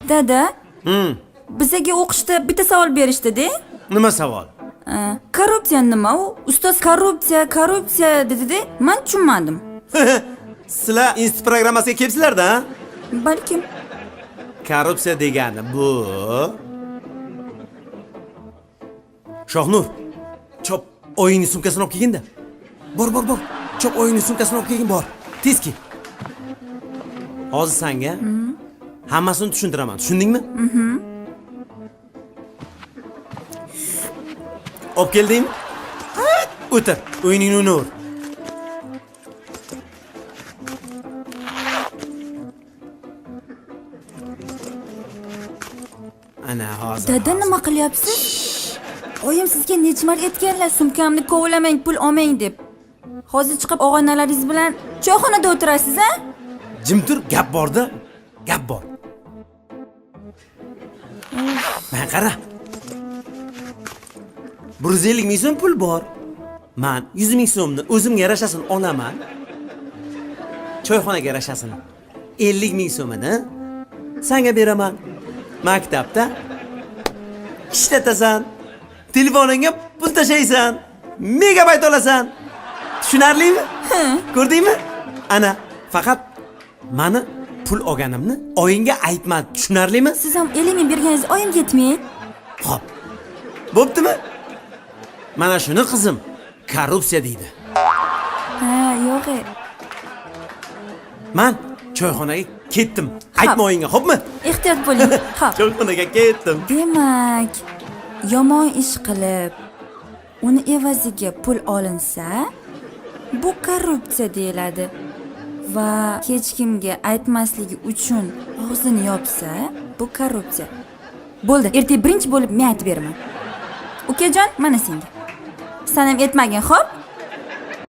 Dada, bizga o'qishda bitta savol berishdi-da. Nima savol? Korrupsiya nima u? Ustoz korrupsiya dedi-da. Men tushunmadim. Sizlar institut programmasiga kelibsizlar-da? Balkim. Korrupsiya degani bu. Shohnur, chop o'yinning sumkasini olib kelgin-da. Bor. Chop o'yinning sumkasini olib kelgin, bor. Tezki. Hozir senga hammasini tushuntiraman. Tushundingmi? Olib keldingmi? O'tir, o'yiningni o'ynayver. Ana hozir. Dada nima qilyapsiz? Oyim sizga necha marta aytganlar sumkamni kovlamang, pul olmang deb. Hozir chiqib og'aynalaringiz bilan choyxonada o'tirasiz, a? Jim tur, gap borda. Gap bor. Men qara. 150 ming so'm pul bor. Men 100 ming so'mni o'zimga yarashasin olaman. Choyxonaga yarashasin 50 ming so'mini senga beraman. Maktabda ishlatasan. Telefoningga pul tashlaysan. Megabayt olasan. Tushunarlimi? Ko'rdingmi? Ana, faqat meni pul olganimni oyingga aytma. Tushunarlimi? Siz ham 50 ming berganingiz oyimga yetmaydi. Xo'p. Bo'ptimi? Mana shuni qizim korrupsiya deydi. Yo'q. Men choyxonaga ketdim. Aytma oyingga, xo'pmi? Ehtiyot bo'ling. Xo'p. Choyxonaga ketdim. Demak, yomon ish qilib, uni evaziga pul olinsa, bu korrupsiya deyiladi. Va hech kimga aytmasligi uchun og'zini yopsa, bu korrupsiya. Bo'ldi, ertaga birinchi bo'lib men aytib beraman. Ukajon, mana senga. Sen ham aytmagin, xo'p?